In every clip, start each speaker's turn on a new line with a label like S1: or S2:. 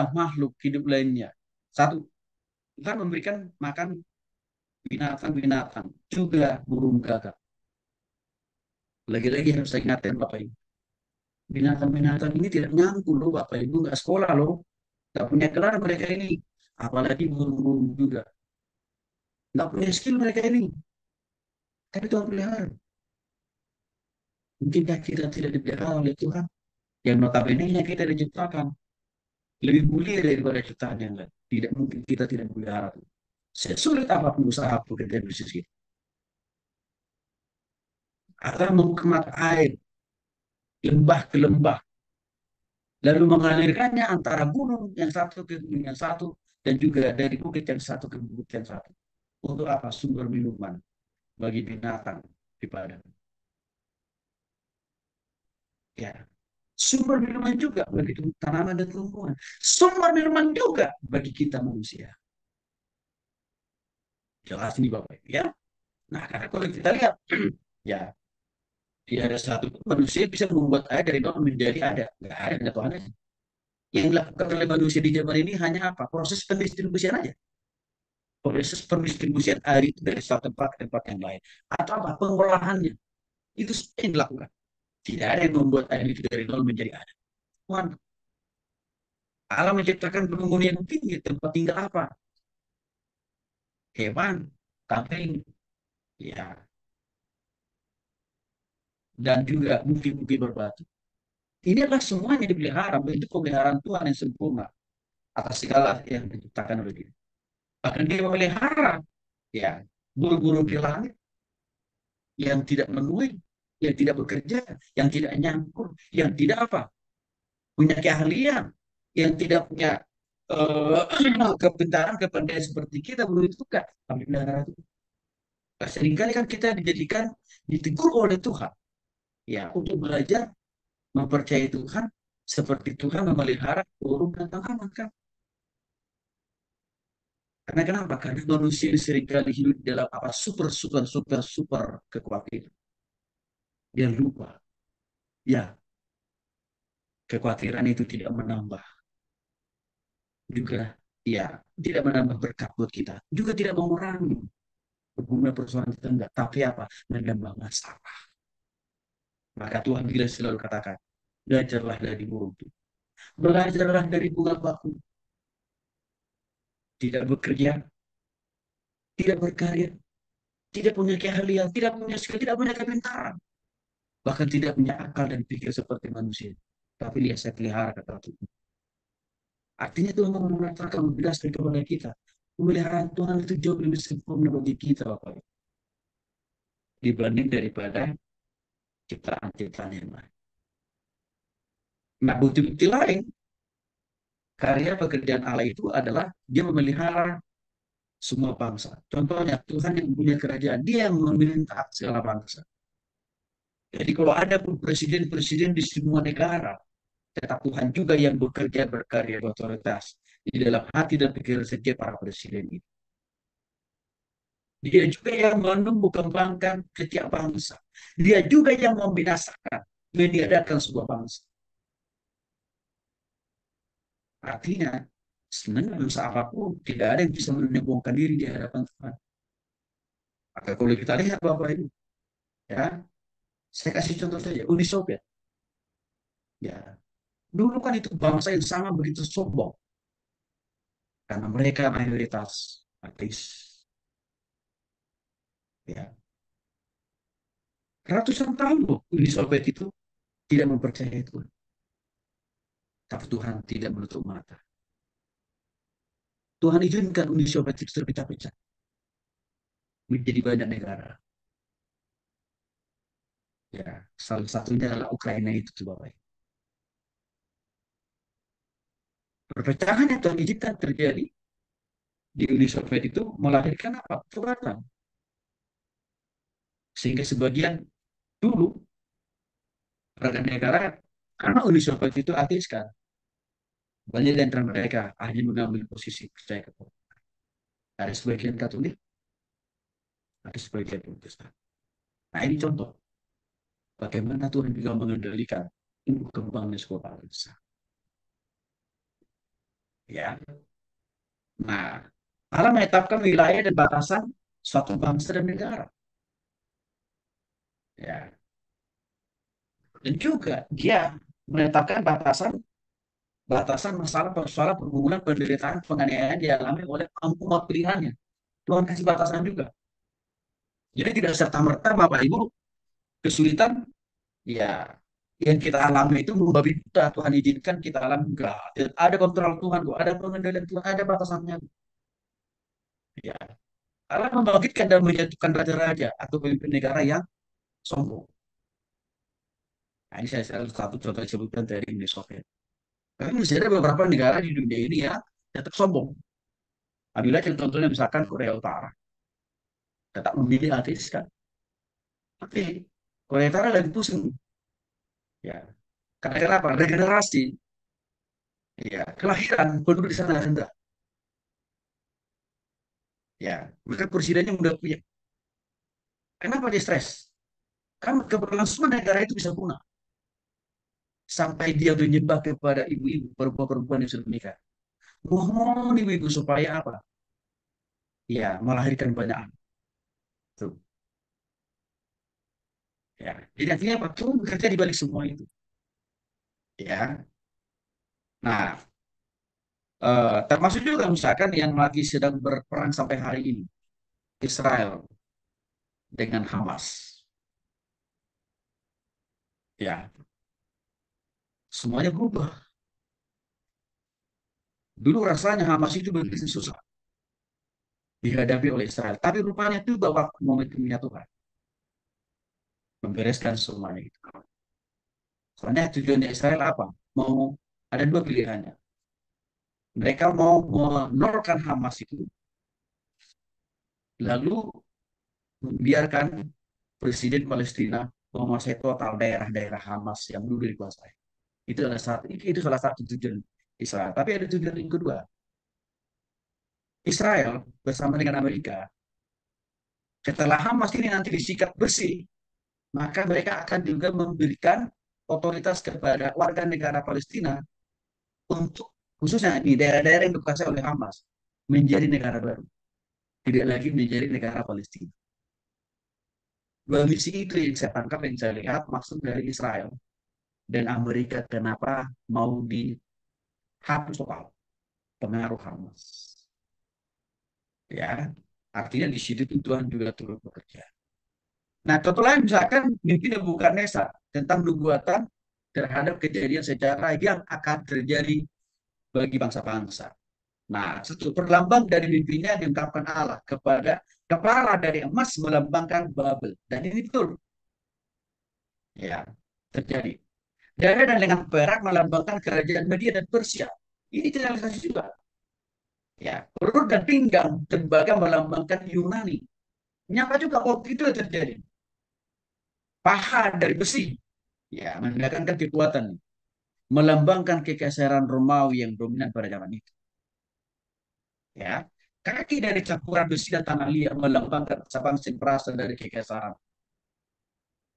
S1: makhluk hidup lainnya. Satu, Tuhan memberikan makan binatang-binatang, juga burung gagak. Lagi-lagi harus saya ingatkan Bapak Ibu. Binatang-binatang ini tidak nyangkul loh Bapak Ibu, nggak sekolah loh. Nggak punya gelar mereka ini. Apalagi burung-burung juga. Nggak punya skill mereka ini. Tapi Tuhan pelihara. Mungkinkah kita tidak dipelihara oleh Tuhan? Yang notabene kita diciptakan lebih mulia daripada ciptaan yang lain. Tidak mungkin kita tidak pelihara. Sesulit apapun usaha pekerjaan bisnis kita. Akan membuka mata air, lembah ke lembah, lalu mengalirkannya antara gunung yang satu ke gunung yang satu, dan juga dari bukit yang satu ke bukit yang satu. Untuk apa? Sumber minuman bagi binatang di padang. Ya, sumber minuman juga bagi tanaman dan tumbuhan. Sumber minuman juga bagi kita manusia. Jelas nih Bapak Ibu ya. Nah, karena kalau kita lihat, ya, tidak ada satu manusia bisa membuat air dari nol menjadi ada. Nggak ada, nggak tahu. Yang dilakukan oleh manusia di zaman ini hanya apa? Proses pendistribusian aja. Proses pendistribusian air itu dari satu tempat ke tempat yang lain. Atau apa? Pengolahannya. Itu yang dilakukan. Tidak ada yang membuat air itu dari nol menjadi ada. Tuhan, Allah menciptakan penghuni yang tinggi. Tempat tinggal apa? Hewan, kambing, ya, dan juga bukit-bukit berbatu. Ini adalah semuanya dipelihara. Bentuk pemeliharaan Tuhan yang sempurna atas segala yang diciptakan oleh dia. Bahkan dia memelihara, ya, buru-buru di langit yang tidak menuai, yang tidak bekerja, yang tidak nyangkur, yang tidak apa, punya keahlian, yang tidak punya kepintaran, kepandaian seperti kita, belum itu kan. Tapi benar itu. Seringkali kan kita dijadikan, ditegur oleh Tuhan, ya, untuk belajar mempercayai Tuhan seperti Tuhan memelihara burung dan tanaman kan. Karena kenapa? Karena manusia seringkali hidup dalam apa super super super super kekhawatiran. Dia lupa, ya, kekhawatiran itu tidak menambah juga, ya, tidak menambah berkat buat kita, juga tidak mengurangi hubungan persoalan kita, enggak, tapi apa, menambah masalah. Maka Tuhan bila selalu katakan, belajarlah dari burung itu, belajarlah dari bunga bakung, tidak bekerja, tidak berkarya, tidak punya keahlian, tidak punya skill, tidak punya kepintaran, bahkan tidak punya akal dan pikir seperti manusia, tapi dia saya pelihara, kata Tuhan. Artinya Tuhan mau mengatakan, menjelaskan kepada kita, pemeliharaan Tuhan itu jauh lebih sempurna bagi kita Bapak, dibanding daripada ciptaan-ciptaan yang lain. Nah, bukti-bukti lain karya pekerjaan Allah itu adalah dia memelihara semua bangsa. Contohnya Tuhan yang punya kerajaan, dia yang memerintah segala bangsa. Jadi kalau ada pun presiden-presiden di semua negara, tetap Tuhan juga yang bekerja berkarya otoritas di dalam hati dan pikiran setiap para presiden itu. Dia juga yang menumbuh kembangkan setiap bangsa. Dia juga yang membinasakan, meniadakan sebuah bangsa. Artinya, sebenarnya bangsa apapun tidak ada yang bisa menyombongkan diri di hadapan Tuhan. Maka kalau kita lihat Bapak Ibu, ya, saya kasih contoh saja, Uni Soviet. Ya, dulu kan itu bangsa yang sama begitu sombong karena mereka mayoritas ateis. Ya, ratusan tahun loh Uni Soviet itu tidak mempercayai Tuhan. Tapi Tuhan tidak menutup mata. Tuhan izinkan Uni Soviet itu terpecah-pecah menjadi banyak negara. Ya, salah satunya adalah Ukraina itu tuh Bapak. Perpecahan yang Tuhan izinkan terjadi di Uni Soviet itu melahirkan apa? Perdebatan. Sehingga sebagian dulu warga negara, karena Uni Soviet itu ateis kan, banyak di antara mereka hanya mengambil posisi percaya kepada ada sebagian Katolik, ada sebagian Protestan. Nah ini contoh bagaimana Tuhan juga mengendalikan tumbuh kembangnya sebuah bangsa. Ya. Nah, Allah menetapkan wilayah dan batasan suatu bangsa dan negara. Ya. Dan juga dia menetapkan batasan batasan masalah persoalan pergumulan penderitaan penganiayaan dialami oleh umat pilihannya. Tuhan kasih batasan juga. Jadi tidak serta merta Bapak Ibu kesulitan ya yang kita alami itu membabi buta. Tuhan izinkan kita alami enggak. Ada kontrol Tuhan, ada pengendalian Tuhan, ada batasannya. Ya, Allah membangkitkan dan menjatuhkan raja-raja atau pemimpin negara yang sombong. Nah, ini saya salah satu contoh yang disebutkan dari Uni Soviet. Tapi masih ada beberapa negara di dunia ini yang tetap sombong. Apabila contohnya misalkan Korea Utara, tetap memilih ateis kan. Tapi Korea Utara lagi pusing. Ya, karena kenapa? Regenerasi. Ya, kelahiran penduduk di sana rendah. Ya, mereka presidennya mudah punya. Kenapa dia stres? Kan keberlangsungan negara itu bisa punah. Sampai dia menyembah kepada ibu-ibu, perempuan-perempuan yang sudah menikah. Mohon ibu-ibu supaya apa? Ya, melahirkan banyak anak. Tuh. Ya. Jadi artinya apa? Tuhan bekerja di balik semua itu. Ya. Nah, termasuk juga misalkan yang lagi sedang berperang sampai hari ini, Israel dengan Hamas. Ya, semuanya berubah. Dulu rasanya Hamas itu begitu susah dihadapi oleh Israel. Tapi rupanya itu bahwa momentumnya Tuhan membereskan semuanya itu. Soalnya tujuannya Israel apa? Mau ada dua pilihannya. Mereka mau menolkan Hamas itu, lalu membiarkan Presiden Palestina menguasai total daerah-daerah Hamas yang dulu dikuasai. Itu salah satu tujuan Israel. Tapi ada tujuan yang kedua. Israel bersama dengan Amerika, setelah Hamas ini nanti disikat bersih, maka mereka akan juga memberikan otoritas kepada warga negara Palestina untuk khususnya di daerah-daerah yang dikuasai oleh Hamas menjadi negara baru, tidak lagi menjadi negara Palestina. Dua misi itu yang saya tangkap, yang saya lihat maksud dari Israel dan Amerika kenapa mau dihapus total pengaruh Hamas. Ya, artinya di situ Tuhan juga turut bekerja. Nah, contoh lain misalkan mimpi Nebukadnezar tentang nubuatan terhadap kejadian sejarah yang akan terjadi bagi bangsa-bangsa. Nah, perlambang dari mimpinya diungkapkan Allah kepada kepala dari emas melambangkan Babel. Dan ini betul, ya, terjadi. Dan dengan perak melambangkan kerajaan Media dan Persia. Ini terrealisasi juga. Ya, perut dan pinggang tembaga melambangkan Yunani. Nyata juga waktu itu terjadi. Paha dari besi, ya, menandakan kekuatan, melambangkan kekaisaran Romawi yang dominan pada zaman itu. Ya, kaki dari campuran besi dan tanah liat melambangkan cabang semprasa dari kekaisaran.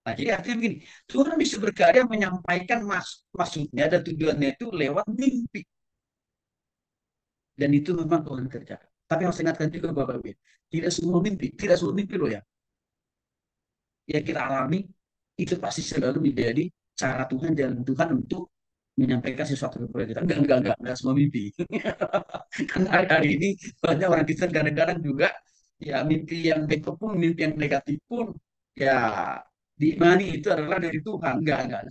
S1: Nah, jadi artinya begini, Tuhan bisa berkarya menyampaikan maksudnya dan tujuannya itu lewat mimpi. Dan itu memang Tuhan kerjakan. Tapi harus ingatkan juga Bapak Ibu, tidak semua mimpi loh ya. Yang kita alami itu pasti selalu menjadi cara Tuhan, jalan Tuhan untuk menyampaikan sesuatu kepada kita. Enggak semua mimpi. Karena hari ini banyak orang Kristen kadang-kadang juga ya mimpi yang baik pun, mimpi yang negatif pun ya diimani itu adalah dari Tuhan. Enggak.